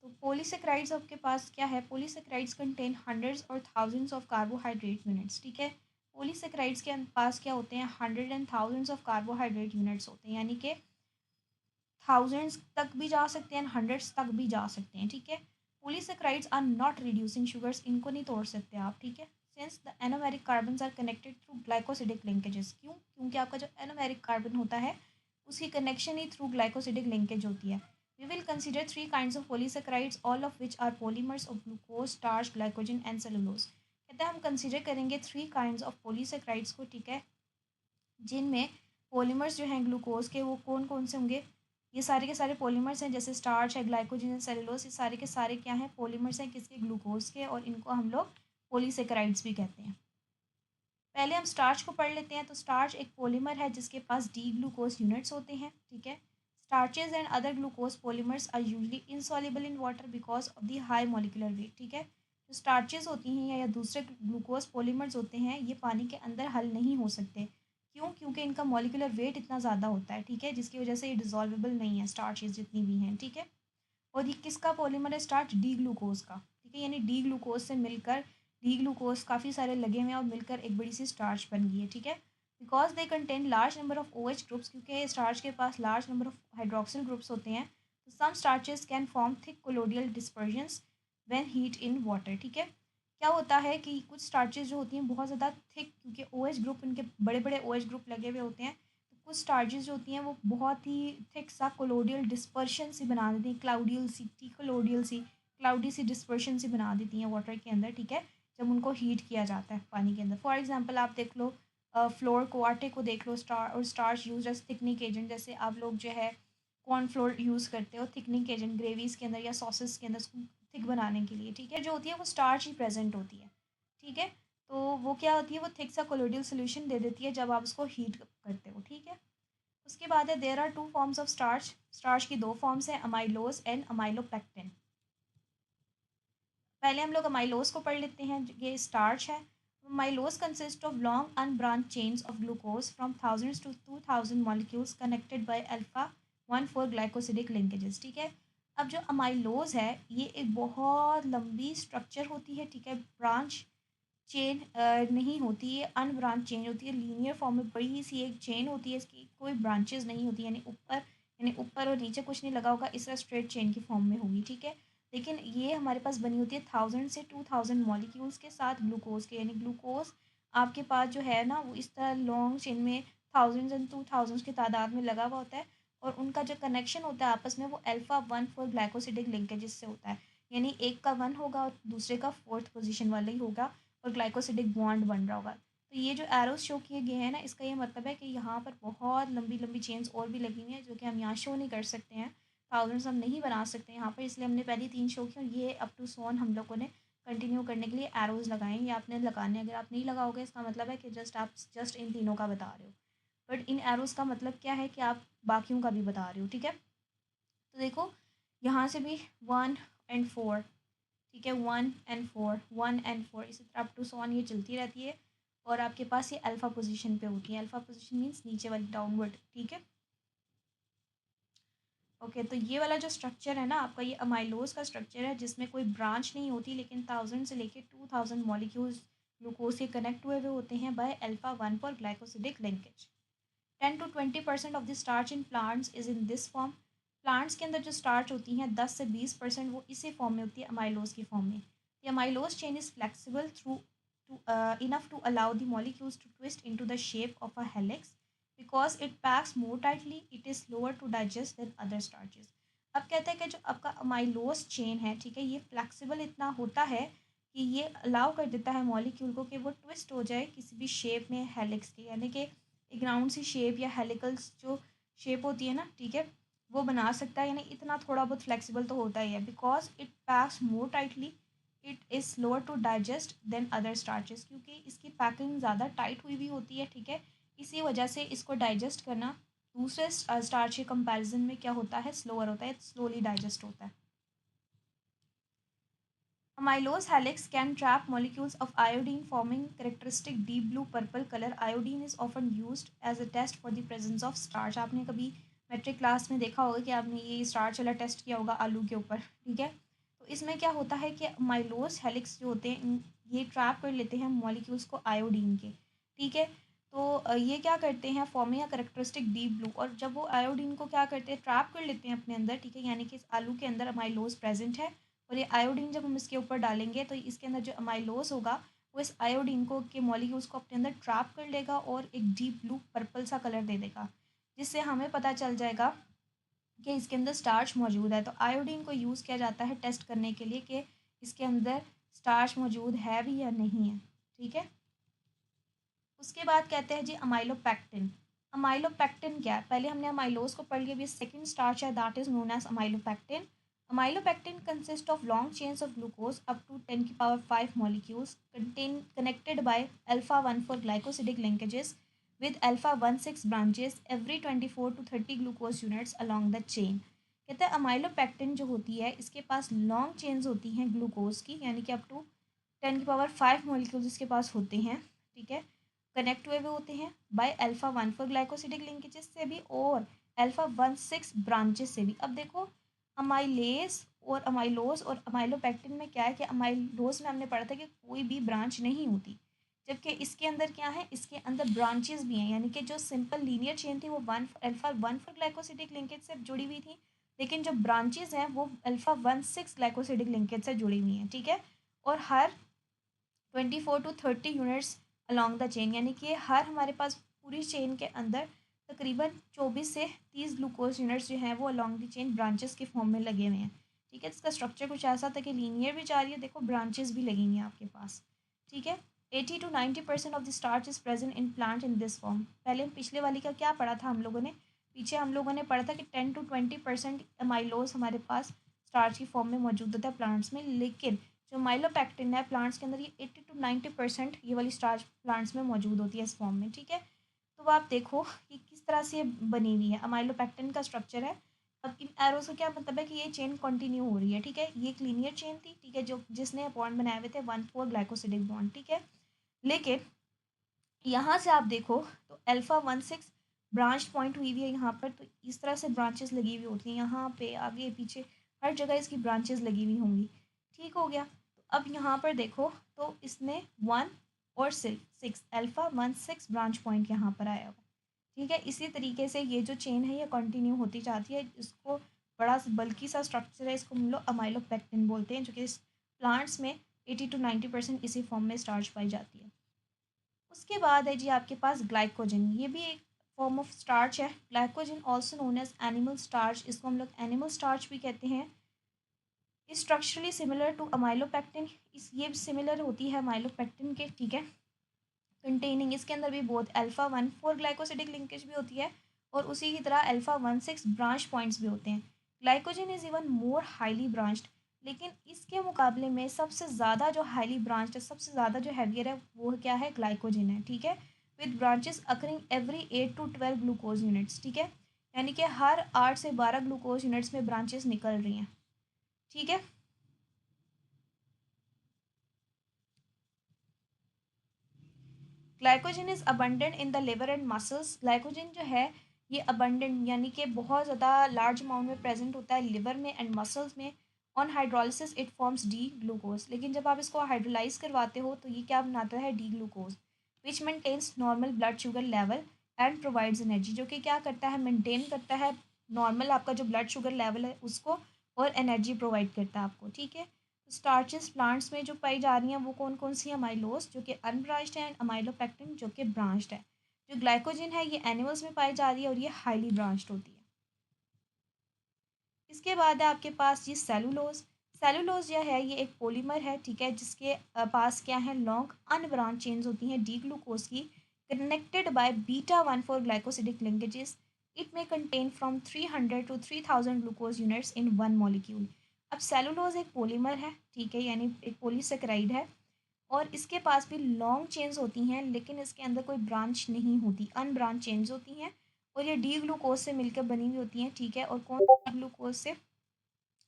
तो पॉलीसेकेराइड्स आपके पास क्या है, पॉलीसेकेराइड्स कंटेन हंड्रेड्स और थाउजेंड्स ऑफ कार्बोहाइड्रेट यूनिट्स। ठीक है। पॉलीसेकेराइड्स के पास क्या होते हैं, hundred and thousands of carbohydrate units होते हैं, यानी कि थाउजेंड्स तक भी जा सकते हैं, हंड्रेड्स तक भी जा सकते हैं। ठीक है। Polysaccharides are not reducing sugars, इनको नहीं तोड़ सकते आप। ठीक है। Since the anomeric carbons are connected through glycosidic linkages. क्यों, क्योंकि आपका जो एनोमेरिक कार्बन होता है उसकी कनेक्शन ही थ्रू ग्लाइकोसिडिक लिंकेज होती है। We will consider three kinds of polysaccharides, all of which are polymers of glucose, starch, glycogen and cellulose. कहते हैं हम कंसिडर करेंगे थ्री काइंड्स ऑफ पोलीसेक्राइड्स को। ठीक है। जिनमें पॉलीमर्स जो हैं ग्लूकोज के वो कौन कौन से होंगे, ये सारे के सारे पॉलीमर्स हैं, जैसे स्टार्च है, ग्लाइकोजन है, सेलुलोज, ये सारे के सारे क्या हैं, पॉलीमर्स हैं किसके, ग्लूकोज के। और इनको हम लोग पोलीसेक्राइड्स भी कहते हैं। पहले हम स्टार्च को पढ़ लेते हैं। तो स्टार्च एक पॉलीमर है जिसके पास डी ग्लूकोज यूनिट्स होते हैं। ठीक है। Starches and other glucose polymers are usually insoluble in water because of the high molecular weight. ठीक है। जो स्टार्चेज होती हैं या दूसरे ग्लूकोज पॉलीमर्स होते हैं ये पानी के अंदर हल नहीं हो सकते। क्यों, क्योंकि इनका मॉलिक्यूलर वेट इतना ज़्यादा होता है। ठीक है। जिसकी वजह से ये डिजॉल्वेबल नहीं है स्टार्चेज जितनी भी हैं। ठीक है। और ये किसका पॉलीमर है, स्टार्च डी ग्लूकोज का। ठीक है। यानी डी ग्लूकोज से मिलकर, डी ग्लूकोज काफ़ी सारे लगे हुए हैं और मिलकर एक बड़ी सी स्टार्च बन गई है। ठीक है। Because they contain large number of O H groups, क्योंकि स्टार्च के पास large number of hydroxyl groups होते हैं। तो some starches can form thick colloidal dispersions when heat in water. ठीक है। क्या होता है कि कुछ स्टार्चेस जो होती हैं बहुत ज़्यादा थिक, क्योंकि ओ एच ग्रुप इनके बड़े बड़े ओ एच ग्रुप लगे हुए होते हैं। तो कुछ स्टार्चेस जो होती हैं वो बहुत ही थिक सा कोलोडियल डिस्पर्शन सी बना देती हैं, क्लाउडियल सी, टी कोलोडियल सी, क्लाउडी सी डिस्पर्शन सी बना देती हैं वाटर के अंदर। ठीक है। जब उनको हीट किया जाता है पानी के अंदर। फॉर एग्जांपल आप देख लो फ्लोर को, आटे को देख लो, starch use as thickening agent. जैसे आप लोग जो है कॉर्नफ्लोर यूज़ करते हो थिकनिंग एजेंट ग्रेवीज़ के अंदर या सॉसेस के अंदर उसको थिक बनाने के लिए। ठीक है। जो होती है वो स्टार्च ही प्रेजेंट होती है। ठीक है। तो वो क्या होती है, वो थिक सा कोलोडियल सोल्यूशन दे देती है जब आप उसको हीट करते हो। ठीक है। उसके बाद है there are two forms of starch. Starch की दो फॉर्म्स हैं, अमाइलोज एंड अमाइलोपेक्टिन। पहले हम लोग अमाइलोज को पढ़ लेते हैं। ये स्टार्च है। Amylose consist of long unbranched chains of glucose from thousands to 2000 molecules connected by alpha 1,4 glycosidic linkages. ठीक है। अब जो अमाइलोज है ये एक बहुत लंबी स्ट्रक्चर होती है। ठीक है। ब्रांच चेन नहीं होती है, अनब्रांच चेन होती है, लीनियर फॉर्म में बड़ी सी एक चेन होती है, इसकी कोई ब्रांचेस नहीं होती, यानी ऊपर और नीचे कुछ नहीं लगा होगा, इस तरह स्ट्रेट चेन की फॉर्म में होगी। ठीक है। लेकिन ये हमारे पास बनी होती है 1000 से 2000 मॉलिक्यूल्स के साथ ग्लूकोज के, यानी ग्लूकोज आपके पास जो है ना वो इस तरह लॉन्ग चेन में थाउजेंड्स एंड 2000 की तादाद में लगा हुआ होता है। और उनका जो कनेक्शन होता है आपस में वो अल्फा 1,4 ग्लाइकोसिडिक लिंकेजेस से होता है। यानी एक का 1 होगा और दूसरे का 4th पोजीशन वाला ही होगा और ग्लाइकोसिडिक बॉन्ड बन रहा होगा। तो ये जो एरोस शो किए गए हैं ना, इसका ये मतलब है कि यहाँ पर बहुत लंबी लंबी चेन्स और भी लगी हुई हैं जो कि हम यहाँ शो नहीं कर सकते हैं। थाउजेंड्स हम नहीं बना सकते यहाँ पर, इसलिए हमने पहली 3 शो की और ये अप टू सोन हम लोगों ने कंटिन्यू करने के लिए एरोज लगाए। ये आपने लगाने, अगर आप नहीं लगाओगे इसका मतलब है कि आप जस्ट इन तीनों का बता रहे हो, बट इन एरोज का मतलब क्या है कि आप बाकियों का भी बता रहे हो। ठीक है। तो देखो यहाँ से भी 1 and 4, ठीक है, 1 and 4, 1 and 4, इसी तरह अप टू सो ऑन ये चलती रहती है और आपके पास ये अल्फ़ा पोजीशन पे होती है। अल्फ़ा पोजीशन मीन्स नीचे वाली, डाउनवर्ड, ठीक है। ओके, तो ये वाला जो स्ट्रक्चर है ना आपका, ये अमाइलोज का स्ट्रक्चर है जिसमें कोई ब्रांच नहीं होती, लेकिन 1000 से लेके 2000 मॉलिक्यूल्स ग्लूकोज के कनेक्ट हुए होते हैं bye alpha 1 for glycosidic linkage. 10 to 20% of the starch in plants is in this form. Plants के अंदर जो स्टार्च होती हैं 10 से 20% वो इसी फॉर्म में होती है, अमाइलोज की फॉर्म में। The amylose chain is flexible through to enough to allow the molecules to twist into the shape of a helix. Because it packs more tightly, it is slower to digest than other starches. अब कहते हैं कि जो आपका amylose chain है, ठीक है, ये फ्लेक्सिबल इतना होता है कि ये अलाउ कर देता है मॉलिक्यूल को कि वो ट्विस्ट हो जाए किसी भी शेप में हेलिक्स के, यानी कि एक राउंड सी शेप या हेलिकल्स जो शेप होती है ना, ठीक है, वो बना सकता है। यानी इतना थोड़ा बहुत फ्लेक्सिबल तो होता ही है। Because it packs more tightly, it is slower to digest than other starches, क्योंकि इसकी पैकिंग ज़्यादा टाइट हुई भी होती है, ठीक है, इसी वजह से इसको डाइजेस्ट करना दूसरे स्टार्च के कंपैरिजन में क्या होता है, स्लोअर होता है, स्लोली डाइजेस्ट होता है। Amylose helix can trap molecules of iodine forming characteristic deep blue purple color. Iodine is often used as a test for the presence of starch. आपने कभी मेट्रिक क्लास में देखा होगा कि आपने ये स्टार्च वाला टेस्ट किया होगा आलू के ऊपर, ठीक है। तो इसमें क्या होता है कि माइलोस हेलिक्स जो होते हैं ये ट्रैप कर लेते हैं मॉलिक्यूल्स को आयोडीन के, ठीक है। तो ये क्या करते हैं, forming a characteristic deep blue, और जब वो आयोडीन को क्या करते हैं, ट्रैप कर लेते हैं अपने अंदर, ठीक है, यानी कि इस आलू के अंदर अमाइलोज प्रेजेंट है और ये आयोडीन जब हम इसके ऊपर डालेंगे तो इसके अंदर जो अमाइलोज होगा वो इस आयोडीन को के मॉलिक्यूल्स को अपने अंदर ट्रैप कर लेगा और एक डीप ब्लू पर्पल सा कलर दे देगा, जिससे हमें पता चल जाएगा कि इसके अंदर स्टार्च मौजूद है। तो आयोडीन को यूज़ किया जाता है टेस्ट करने के लिए कि इसके अंदर स्टार्च मौजूद है भी या नहीं है, ठीक है। उसके बाद कहते हैं जी अमाइलोपेक्टिन। अमाइलोपेक्टिन क्या है, पहले हमने अमाइलोज को पढ़ लिया, अभी सेकंड स्टार्च है that is known as amylopectin. Amylopectin consists of long chains of glucose up to 10 की power 5 molecules connected by alpha 1 for glycosidic linkages with alpha 1,6 branches every 24 to 30 glucose units along the chain। कहते हैं amylopectin जो होती है इसके पास long chains होती हैं glucose की, यानी कि अप टू 10 की पावर 5 मॉलिक्यूल्स इसके पास होते हैं, ठीक है, कनेक्ट हुए होते हैं by alpha 1 for glycosidic linkages से भी और अल्फा 1,6 ब्रांचेस से भी। अब देखो अमाइलेज और अमाइलोज और अमाइलोपेक्टिन में क्या है कि अमाइलोज में हमने पढ़ा था कि कोई भी ब्रांच नहीं होती, जबकि इसके अंदर क्या है, इसके अंदर ब्रांचेस भी हैं, यानी कि जो सिंपल लीनियर चेन थी वो अल्फा 1 फॉर ग्लाइकोसिडिक लिंकेज से जुड़ी हुई थी, लेकिन जो ब्रांचेस हैं वो अल्फा 1,6 ग्लाइकोसिडिक लिंकेज से जुड़ी हुई हैं, ठीक है। और हर 24 to 30 units along the chain, यानी कि हर हमारे पास पूरी चेन के अंदर तकरीबन 24 से 30 ग्लूकोज यूनिट्स जो हैं वो अलॉन्ग द चेन ब्रांचेस के फॉर्म में लगे हुए हैं, ठीक है। इसका स्ट्रक्चर कुछ ऐसा था कि लीनियर भी जा रही है, देखो ब्रांचेस भी लगेंगी आपके पास, ठीक है। 80 to 90% of the starch is present in plant in this form. पहले हम पिछले वाली का क्या पढ़ा था हम लोगों ने, पीछे हम लोगों ने पढ़ा था कि 10 to 20% अमाइलोज हमारे पास स्टार्च की फॉर्म में मौजूद होता है प्लांट्स में, लेकिन जो माइलोपेक्टिन है प्लांट्स के अंदर ये 80 to 90% ये वाली स्टार्च प्लांट्स में मौजूद होती है इस फॉर्म में, ठीक है। तो आप देखो कि किस तरह से बनी हुई है, अमाइलोपेक्टिन का स्ट्रक्चर है। अब इन एरोज का क्या मतलब है कि ये चेन कंटिन्यू हो रही है, ठीक है, ये एक लीनियर चेन थी, ठीक है, जो जिसने बॉन्ड बनाए हुए थे 1,4 ग्लाइकोसिडिक बॉन्ड, ठीक है। लेकिन यहाँ से आप देखो तो अल्फा 1,6 ब्रांच पॉइंट हुई हुई है यहाँ पर, तो इस तरह से ब्रांचेस लगी हुई होती हैं यहाँ पे, आगे पीछे हर जगह इसकी ब्रांचेस लगी हुई होंगी, ठीक हो गया। तो अब यहाँ पर देखो तो इसमें 1 और 6 अल्फा 1,6 ब्रांच पॉइंट यहाँ पर आया हुआ, ठीक है। इसी तरीके से ये जो चेन है ये कंटिन्यू होती जाती है, इसको बड़ा बल्कि सा स्ट्रक्चर है, इसको हम लोग अमाइलोपेक्टिन बोलते हैं, जो कि इस प्लांट्स में 80 to 90% इसी फॉर्म में स्टार्च पाई जाती है। उसके बाद है जी आपके पास ग्लाइकोजन, ये भी एक फॉर्म ऑफ स्टार्च है। Glycogen also known as animal starch, इसको हम लोग एनिमल स्टार्च भी कहते हैं। स्ट्रक्चरली सिमिलर टू अमाइलोपेक्टिन, इस ये सिमिलर होती है अमाइलोपेक्टिन के, ठीक है। कंटेनिंग इसके अंदर भी बहुत अल्फा 1 4 ग्लाइकोसिडिक लिंकेज भी होती है और उसी की तरह अल्फा 1,6 ब्रांच पॉइंट्स भी होते हैं। Glycogen is even more highly branched, लेकिन इसके मुकाबले में सबसे ज़्यादा जो हाईली ब्रांच्ड है, सबसे ज़्यादा जो हैवियर है वो क्या है, ग्लाइकोजन है, ठीक है, with branches occurring every 8 to 12 glucose units, ठीक है। यानी कि हर 8 से 12 ग्लूकोज यूनिट्स में ब्रांचेस निकल रही हैं, ठीक है। Glycogen is abundant in the liver and muscles. Glycogen जो है ये अबंडेंट यानी कि बहुत ज़्यादा लार्ज अमाउंट में प्रेजेंट होता है लिवर में एंड मसल्स में। On hydrolysis it forms D glucose, लेकिन जब आप इसको हाइड्रोलाइज करवाते हो तो ये क्या बनाता है, D glucose, which maintains normal blood sugar level and provides energy, जो कि क्या करता है, मेंटेन करता है नॉर्मल आपका जो ब्लड शुगर लेवल है उसको, और एनर्जी प्रोवाइड करता है आपको, ठीक है। स्टार्चेस प्लांट्स में जो पाई जा रही हैं वो कौन कौन सी, अमाइलोस जो कि अनब्रांच्ड है एंड अमाइलोपेक्टिन जो कि ब्रांच्ड है। जो ग्लाइकोजन है ये एनिमल्स में पाई जा रही है और ये हाईली ब्रांच्ड होती है। इसके बाद है आपके पास ये सेलुलोज। सेलुलोज जो है ये एक पॉलीमर है, ठीक है, जिसके पास क्या है, लॉन्ग अनब्रांच चेन्स होती हैं डी ग्लूकोज की, connected by beta 1,4 glycosidic linkages. It may contain from 300 to 3000 glucose units in one molecule. अब सेलुलोज एक पॉलीमर है, ठीक है, यानी एक पॉलीसेकेराइड है, और इसके पास भी लॉन्ग चेन्स होती हैं, लेकिन इसके अंदर कोई ब्रांच नहीं होती, अनब्रांच चेन्स होती हैं, और ये डी ग्लूकोज से मिलकर बनी हुई होती हैं, ठीक है। और कौन डी ग्लूकोज से,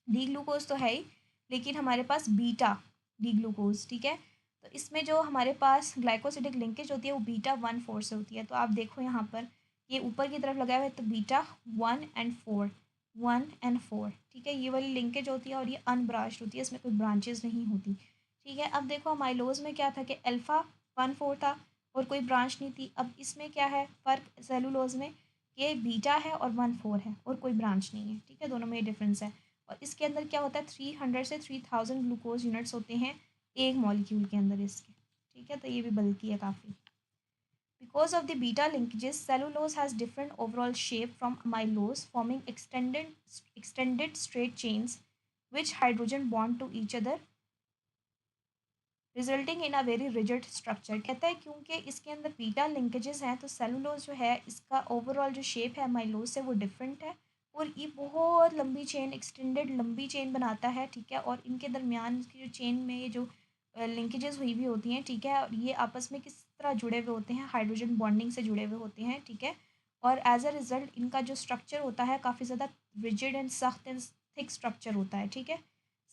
डी ग्लूकोज तो है ही, लेकिन हमारे पास बीटा डी ग्लूकोज, ठीक है। तो इसमें जो हमारे पास ग्लाइकोसिडिक लिंकेज होती है वो बीटा 1,4 से होती है। तो आप देखो यहाँ पर ये ऊपर की तरफ लगा हुआ है, तो बीटा 1 and 4, 1 and 4, ठीक है, ये वाली लिंकेज होती है, और ये अनब्रांच्ड होती है, इसमें कोई ब्रांचेज नहीं होती, ठीक है। अब देखो माइलोज में क्या था कि अल्फ़ा 1,4 था और कोई ब्रांच नहीं थी। अब इसमें क्या है फ़र्क सेलुलोज में, ये बीटा है और 1,4 है और कोई ब्रांच नहीं है, ठीक है, दोनों में ये डिफरेंस है। और इसके अंदर क्या होता है, 300 से 3000 ग्लूकोज यूनिट्स होते हैं एक मॉलिक्यूल के अंदर इसके, ठीक है, तो ये भी बल्कि है काफ़ी। Because of the beta linkages, cellulose has different overall shape from amylose, forming extended straight chains which hydrogen bond to each other, resulting in a very rigid structure. कहता है क्योंकि इसके अंदर बीटा लिंकेजेस हैं तो सेलुलोज जो है इसका ओवरऑल जो शेप है माइलोज से वो डिफरेंट है, और ये बहुत लंबी चेन, एक्सटेंडेड लंबी चेन बनाता है, ठीक है। और इनके दरमियान की जो चेन में ये जो लिंकेजेस हुई भी होती हैं, ठीक है, और ये आपस में किस तरह जुड़े हुए होते हैं, हाइड्रोजन बॉन्डिंग से जुड़े हुए होते हैं, ठीक है। और एज अ रिज़ल्ट इनका जो स्ट्रक्चर होता है काफ़ी ज़्यादा रिजिड एंड सख्त एंड थिक स्ट्रक्चर होता है, ठीक है।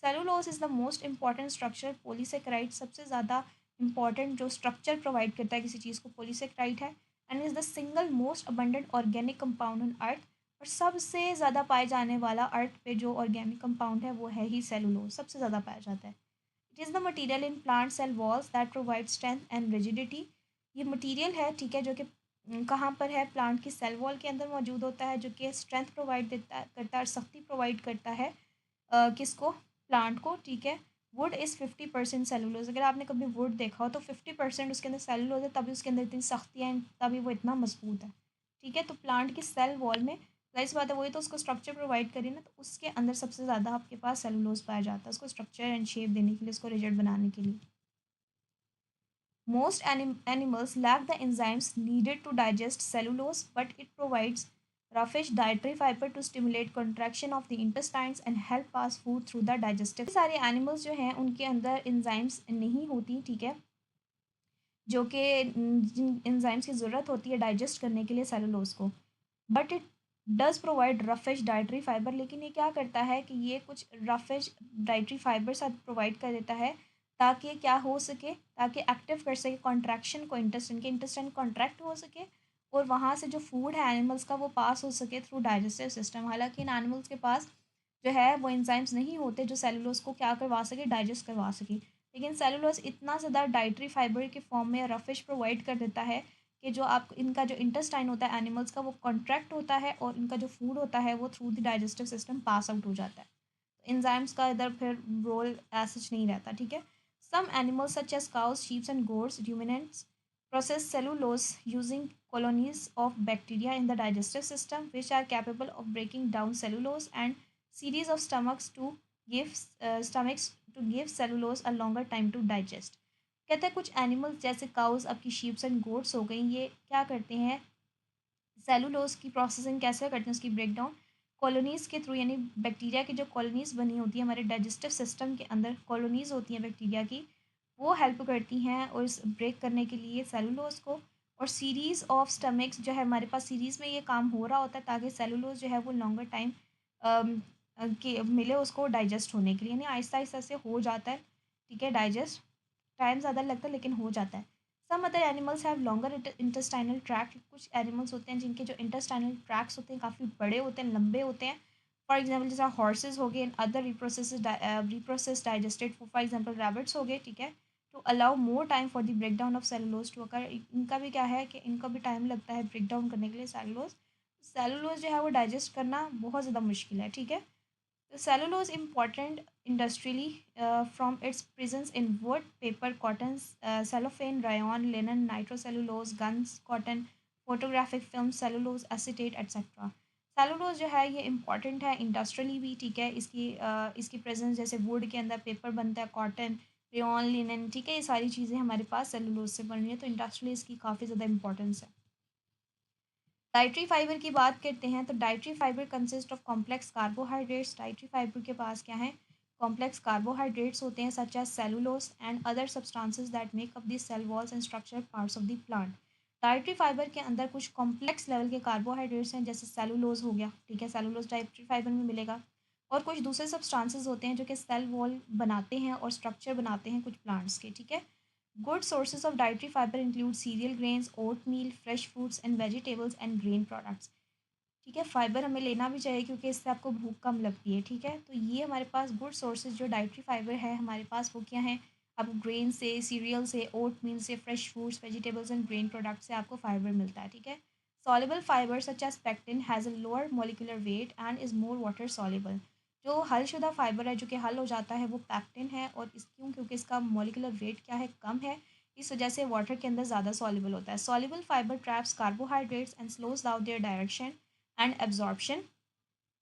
Cellulose is the most important structure polysaccharide, सबसे ज़्यादा इंपॉर्टेंट जो स्ट्रक्चर प्रोवाइड करता है किसी चीज़ को पॉलीसेकेराइड है, and is the single most abundant organic compound on earth. और सबसे ज़्यादा पाए जाने वाला अर्थ पे जो ऑर्गेनिक कंपाउंड है वो है ही सेलुलोज, सबसे ज़्यादा पाया जाता है। It is the material in plant cell walls that provide strength and rigidity. ये मटीरियल है, ठीक है, जो कि कहाँ पर है, प्लांट की सेल वॉल के अंदर मौजूद होता है, जो कि स्ट्रेंथ प्रोवाइड देता करता है, सख्ती प्रोवाइड करता है किसको, प्लांट को, ठीक है। Would is 50% cellulose. अगर आपने कभी वुड देखा हो तो 50% उसके अंदर सेलुलोज है, तभी उसके अंदर इतनी सख्ती है, तभी वो इतना मजबूत है, ठीक है। तो प्लांट की सेल वॉल में जाहिर सी बात है वही तो उसको स्ट्रक्चर प्रोवाइड करी ना, तो उसके अंदर सबसे ज़्यादा आपके पास सेलुलोज पाया जाता है उसको स्ट्रक्चर एंड शेप देने के लिए, उसको रिजिड बनाने के लिए। Most animals lack the enzymes needed to digest cellulose, but it provides roughish dietary fiber to stimulate contraction of the intestines and help pass food through the digestive। सारे animals जो हैं उनके अंदर enzymes नहीं होती, ठीक है, जो कि जिन enzymes की ज़रूरत होती है डाइजेस्ट करने के लिए सेलुलोज को, but it does provide roughish dietary fibre. लेकिन ये क्या करता है कि ये कुछ रफिश डाइटरी फाइबर साथ प्रोवाइड कर देता है, ताकि क्या हो सके, ताकि एक्टिव कर सके कॉन्ट्रैक्शन को, इंटेस्टाइन के इंटेस्टाइन कॉन्ट्रैक्ट हो सके, और वहाँ से जो फूड है एनिमल्स का वो पास हो सके थ्रू डाइजेस्टिव सिस्टम। हालांकि इन एनिमल्स के पास जो है वो एंजाइम्स नहीं होते जो सेलुलोज को क्या करवा सके, डाइजेस्ट करवा सके, लेकिन सेलुलोज इतना ज़्यादा डाइटरी फाइबर के फॉर्म में रफिश प्रोवाइड कर देता है कि जो आप इनका जो इंटेस्टाइन होता है एनिमल्स का वो कॉन्ट्रैक्ट होता है, और इनका जो फूड होता है वो through the digestive system pass out हो जाता है। तो एंजाइम्स का इधर फिर रोल ऐसा नहीं रहता, ठीक है। Some animals such as cows, sheeps and goats, ruminants process cellulose using colonies of bacteria in the digestive system which are capable of breaking down cellulose and series of stomachs to give cellulose a longer time to digest। कहते हैं कुछ animals जैसे cause, आपकी sheeps and goats हो गई, ये क्या करते हैं, सेलुलोज की प्रोसेसिंग कैसे करते हैं, उसकी ब्रेक डाउन कॉलोनीज़ के थ्रू, यानी बैक्टीरिया की जो कॉलोनीज़ बनी होती है हमारे डाइजेस्टिव सिस्टम के अंदर, कॉलोनीज़ होती हैं बैक्टीरिया की, वो हेल्प करती हैं और इस ब्रेक करने के लिए सेलुलोज को, और सीरीज़ ऑफ स्टमक्स जो है हमारे पास सीरीज़ में ये काम हो रहा होता है ताकि सेलुलोज जो है वो लॉन्गर टाइम के मिले उसको डाइजेस्ट होने के लिए, यानी आहिस्ता आहिस्ता से हो जाता है, ठीक है, डाइजेस्ट। टाइम ज़्यादा लगता है लेकिन हो जाता है। Some other animals have longer intestinal tract, कुछ एनिमल्स होते हैं जिनके जो इंटेस्टाइनल ट्रैक्ट्स होते हैं काफ़ी बड़े होते हैं, लंबे होते हैं। फॉर एग्जाम्पल जैसा हॉर्सेज हो गए and other reprocess digested, for example rabbits हो गए, ठीक है, to allow more time for the break down of cellulose to occur. इनका भी क्या है कि इनका भी टाइम लगता है ब्रेक डाउन करने के लिए सेलुलोज। सेलुलोज जो है वो डाइजेस्ट करना बहुत ज़्यादा मुश्किल है, ठीक है। The cellulose important industrially from its presence in wood, paper, cotton, cellophane, rayon, linen, nitrocellulose, guns, cotton, photographic film, cellulose, acetate, etc. Cellulose जो है ये इम्पॉर्टेंट है इंडस्ट्रियली भी, ठीक है। इसकी प्रेजेंस जैसे वुड के अंदर पेपर बनता है, कॉटन, रेयॉन, लिनन, ठीक है, ये सारी चीज़ें हमारे पास सेलुलोज से बन रही है, तो इंडस्ट्रियली इसकी काफ़ी ज़्यादा इंपॉर्टेंस है। डाइटरी फाइबर की बात करते हैं तो dietary fibre consist of complex carbohydrates. Dietary fibre के पास क्या है, कॉम्प्लेक्स कार्बोहाइड्रेट्स होते हैं such as cellulose and other substances that make up the cell walls and structure parts of the plant. Dietary fibre के अंदर कुछ कॉम्प्लेक्स लेवल के कार्बोहाइड्रेट्स हैं, जैसे सेलुलोज हो गया, ठीक है, सेलुलोज डाइटरी फाइबर में मिलेगा। और कुछ दूसरे सब्सटेंसेस होते हैं जो कि सेल वॉल बनाते हैं और स्ट्रक्चर बनाते हैं कुछ प्लांट्स के, ठीक है। Good sources of dietary fiber include cereal grains, oatmeal, fresh fruits and vegetables and grain products। ठीक है, फाइबर हमें लेना भी चाहिए क्योंकि इससे आपको भूख कम लगती है, ठीक है। तो ये हमारे पास गुड सोर्सेज जो डाइटरी फाइबर है हमारे पास वो क्या है, आपको ग्रेन से, सीरियल से, ओट मील से, fresh fruits, vegetables and grain product से आपको फाइबर मिलता है, ठीक है। Soluble fibre such as pectin has a lower molecular weight and is more water soluble. जो हलशुदा फाइबर है जो कि हल हो जाता है वो पैक्टिन है, और इस क्यों, क्योंकि इसका मोलिकुलर वेट क्या है, कम है, इस वजह से वाटर के अंदर ज़्यादा सॉल्युबल होता है। Soluble fibre traps carbohydrates and slows down their direction and absorption.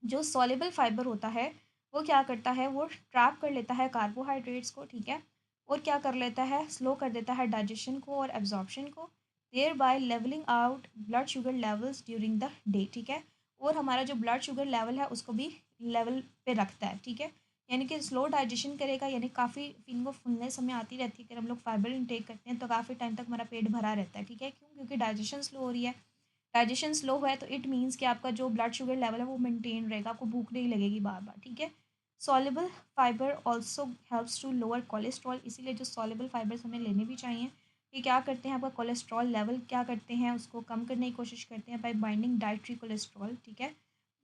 जो सॉल्युबल फाइबर होता है वो क्या करता है, वो ट्रैप कर लेता है कार्बोहाइड्रेट्स को, ठीक है, और क्या कर लेता है, स्लो कर देता है डाइजेशन को और एब्जॉर्प्शन को, thereby levelling out blood sugar levels during the day, ठीक है। और हमारा जो ब्लड शुगर लेवल है उसको भी लेवल पे रखता है, ठीक है। यानी कि स्लो डाइजेशन करेगा, यानी काफ़ी फीलिंग ऑफ फुलनेस हमें आती रहती है अगर हम लोग फाइबर इनटेक करते हैं तो काफ़ी टाइम तक हमारा पेट भरा रहता है, ठीक है। क्यों, क्योंकि डाइजेशन स्लो हो रही है। डाइजेशन स्लो है तो इट मीन्स कि आपका जो ब्लड शुगर लेवल है वो मेंटेन रहेगा, आपको भूख नहीं लगेगी बार बार, ठीक है। Soluble fibre also helps to lower cholesterol, इसीलिए जो सॉल्युबल फाइबर्स हमें लेने भी चाहिए। ये क्या करते हैं, आपका कोलेस्ट्रॉल लेवल क्या करते हैं, उसको कम करने की कोशिश करते हैं बाय बाइंडिंग डाइट्री कोलेस्ट्रॉल, ठीक है,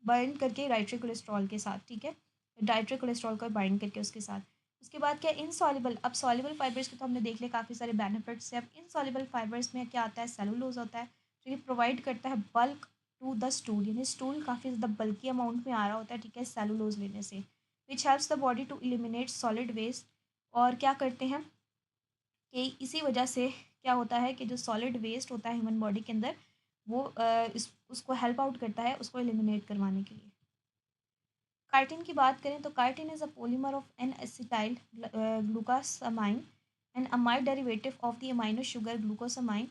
बाइंड करके डाइट्री कोलेस्ट्रॉल के साथ, ठीक है, डाइट्री कोलेस्ट्रॉल को बाइंड करके उसके साथ। उसके बाद क्या, इनसॉल्युबल, अब सॉल्युबल फाइबर्स के तो हमने देख लिया काफ़ी सारे बेनिफिट्स हैं। अब इनसॉल्युबल फाइबर्स में क्या आता है, सेलुलोज होता है, तो ये प्रोवाइड करता है बल्क टू द स्टूल, यानी स्टूल काफ़ी ज़्यादा बल्कि अमाउंट में आ रहा होता है, ठीक है, सेलुलोज लेने से, which helps the body to eliminate solid waste. और क्या करते हैं कि इसी वजह से क्या होता है कि जो सॉलिड वेस्ट होता है ह्यूमन बॉडी के अंदर वो इस उसको हेल्प आउट करता है उसको एलिमिनेट करवाने के लिए। काइटिन की बात करें तो chitin is a polymer of N acetyl glucosamine N amide derivative of the amino sugar glucosamine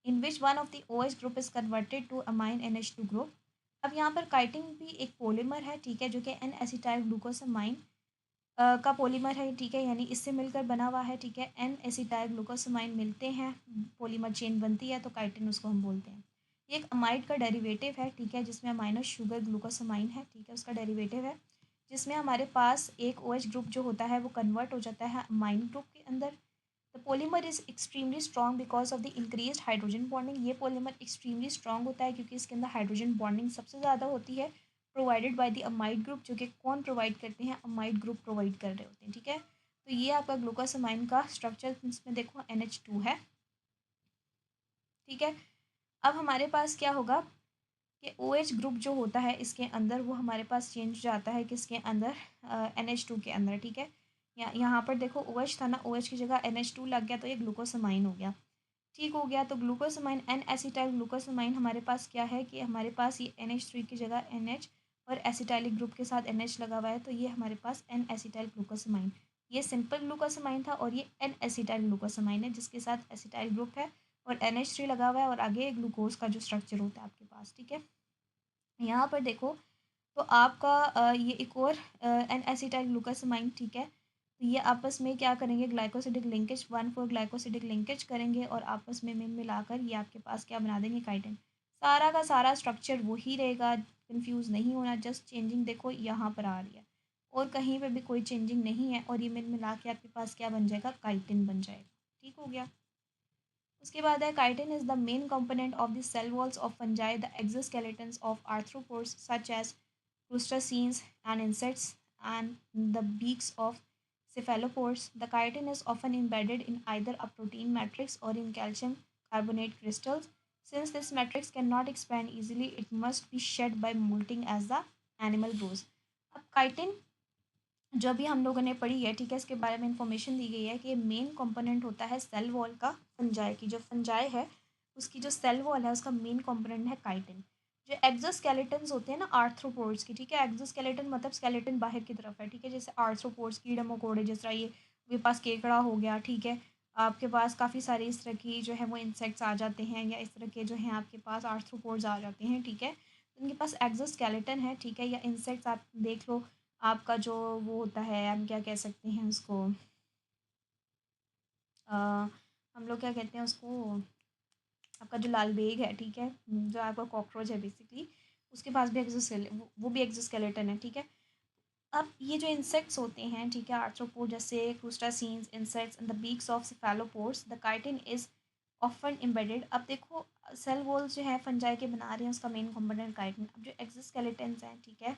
in which one of the OH group is converted to amine NH2 group. अब यहाँ पर काइटिन भी एक polymer है, ठीक है, जो कि एन एसिटाइल ग्लूकोसामाइन का पॉलीमर है, ठीक है, यानी इससे मिलकर बना हुआ है, ठीक है। एन एसिटाइल ग्लूकोसामाइन मिलते हैं, पॉलीमर चेन बनती है तो काइटिन उसको हम बोलते हैं। ये एक अमाइड का डेरिवेटिव है, ठीक है, जिसमें अमाइनो शुगर ग्लूकोसामाइन है, ठीक है, उसका डेरिवेटिव है, जिसमें हमारे पास एक OH ग्रुप जो होता है वो कन्वर्ट हो जाता है अमाइन ग्रुप के अंदर। The polymer is extremely strong because of the increase hydrogen bonding. ये पॉलीमर एक्सट्रीमली स्ट्रॉन्ग होता है क्योंकि इसके अंदर हाइड्रोजन बॉन्डिंग सबसे ज़्यादा होती है, provided by the amide group, जो कि कौन प्रोवाइड करते हैं, अमाइड ग्रुप प्रोवाइड कर रहे होते हैं, ठीक है। तो ये आपका ग्लूकोसामाइन का स्ट्रक्चर, इसमें देखो NH2 है, ठीक है। अब हमारे पास क्या होगा कि OH ग्रुप जो होता है इसके अंदर वो हमारे पास चेंज हो जाता है किसके अंदर, NH2 के अंदर, ठीक है। यहाँ पर देखो OH था ना, OH की जगह NH2 लग गया तो ये ग्लूकोसामाइन हो गया, ठीक हो गया। तो ग्लूकोसामाइन एन एसिटाइल ग्लूकोसामाइन हमारे पास क्या है कि हमारे पास ये NH3 की जगह NH और एसिटाइलिक ग्रुप के साथ NH लगा हुआ है, तो ये हमारे पास एन एसिटाइल ग्लूकोसामाइन, ये सिंपल ग्लूकोसामाइन था और ये एन एसिटाइल ग्लूकोसामाइन है जिसके साथ एसिटाइल ग्रुप है और NH3 लगा हुआ है और आगे ग्लूकोज का जो स्ट्रक्चर होता है आपके पास, ठीक है। यहाँ पर देखो तो आपका ये एक और एन एसिटाइल ग्लूकोसामाइन, ठीक है, तो ये आपस में क्या करेंगे, ग्लाइकोसिडिक लिंकेज 1,4 ग्लाइकोसिडिक लिंकेज करेंगे और आपस में मिलाकर ये आपके पास क्या बना देंगे, काइटिन। सारा का सारा स्ट्रक्चर वही रहेगा, कंफ्यूज नहीं होना, जस्ट चेंजिंग देखो यहाँ पर आ रही है और कहीं पे भी कोई चेंजिंग नहीं है और ये मिला के आपके पास क्या बन जाएगा, काइटिन बन जाएगा। ठीक हो गया। उसके बाद है chitin is the main component of the cell walls of fungi, the exoskeletons of arthropods such as crustaceans and insects and the beaks of cephalopods. The chitin is often embedded in either a protein matrix or in calcium carbonate crystals. Since this matrix cannot expand easily, it must be shed by molting as the animal grows. अब chitin जो अभी हम लोगों ने पढ़ी है, ठीक है, इसके बारे में इंफॉर्मेशन दी गई है कि मेन कंपोनेंट होता है सेल वॉल का फंजाई की। जो फंजाई है उसकी जो सेल वॉल है उसका मेन कंपोनेंट है काइटिन। जो एक्सोस्केलेटन्स होते हैं ना आर्थ्रोपोड्स की, ठीक है, एक्सोस्केलेटन मतलब स्केलेटन बाहर की तरफ है, ठीक है, जैसे आर्थ्रोपोड्स कीड़े मकोड़े, जिस तरह ये आपके पास केकड़ा हो गया, ठीक है, आपके पास काफ़ी सारे इस तरह की जो है वो इंसेक्ट्स आ जाते हैं या इस तरह के जो हैं आपके पास आर्थ्रोपोड्स आ जाते हैं, ठीक है, तो इनके पास एक्सोस्केलेटन है, ठीक है, या इंसेक्ट्स आप देख लो, आपका जो वो होता है, हम क्या कह सकते हैं उसको, अ, हम लोग क्या कहते हैं उसको, आपका जो लाल बेग है, ठीक है, जो आपका कॉकरोच है बेसिकली, उसके पास भी वो भी एक्सोस्केलेटन है, ठीक है। अब ये जो इंसेक्ट्स होते हैं, ठीक है, आर्थ्रोपोड जैसे crustaceans, insects and the beaks of cephalopods, the chitin is often embedded. अब देखो सेल वॉल्स जो है फंजाई के बना रहे हैं, उसका मेन कंपोनेंट काइटिन। अब जो एक्सोस्केलेटन्स हैं, ठीक है,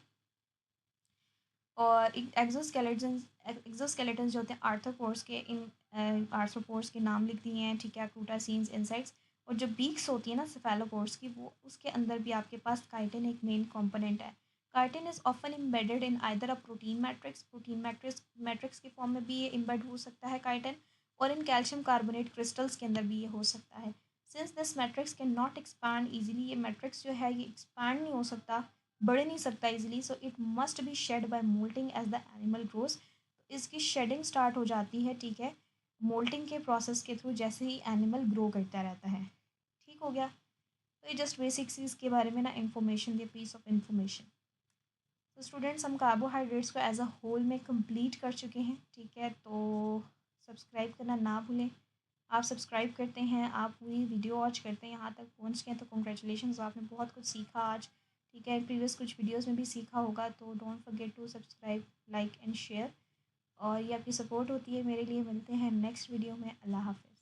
और एक्सोस्केलेटन्स जो होते हैं आर्थ्रोपोड्स के, इन आर्थ्रोपोड्स के नाम लिख दिए हैं, ठीक है, क्रूटासीन्स, इंसेक्ट्स, और जो बीक्स होती है ना सेफेलोपोड्स की, वो उसके अंदर भी आपके पास काइटिन एक मेन कंपोनेंट है। Chitin is often embedded in either a protein matrix के फॉर्म में भी ये इम्बेड हो सकता है काइटिन, और इन कैल्शियम कार्बोनेट क्रिस्टल्स के अंदर भी ये हो सकता है। Since this matrix can not expand easily, ये मैट्रिक्स जो है ये एक्सपांड नहीं हो सकता, बढ़ नहीं सकता easily, so it must be shed by moulting as the animal grows. इसकी शेडिंग स्टार्ट हो जाती है, ठीक है, मोल्टिंग के प्रोसेस के थ्रू, जैसे ही एनिमल ग्रो करता रहता है। ठीक हो गया। तो ये जस्ट बेसिक चीज़ के बारे में ना इंफॉर्मेशन, ये पीस ऑफ इंफॉर्मेशन। तो स्टूडेंट्स हम कार्बोहाइड्रेट्स को एज अ होल में कंप्लीट कर चुके हैं, ठीक है, तो सब्सक्राइब करना ना भूलें। आप सब्सक्राइब करते हैं, आप पूरी वीडियो वॉच करते हैं, यहाँ तक पहुँच गए, तो कॉन्ग्रेचुलेशन, आपने बहुत कुछ सीखा आज, ठीक है, प्रीवियस कुछ वीडियोस में भी सीखा होगा, तो don't forget to subscribe, like and share, और ये आपकी सपोर्ट होती है मेरे लिए। मिलते हैं नेक्स्ट वीडियो में। अल्लाह हाफ़िज़।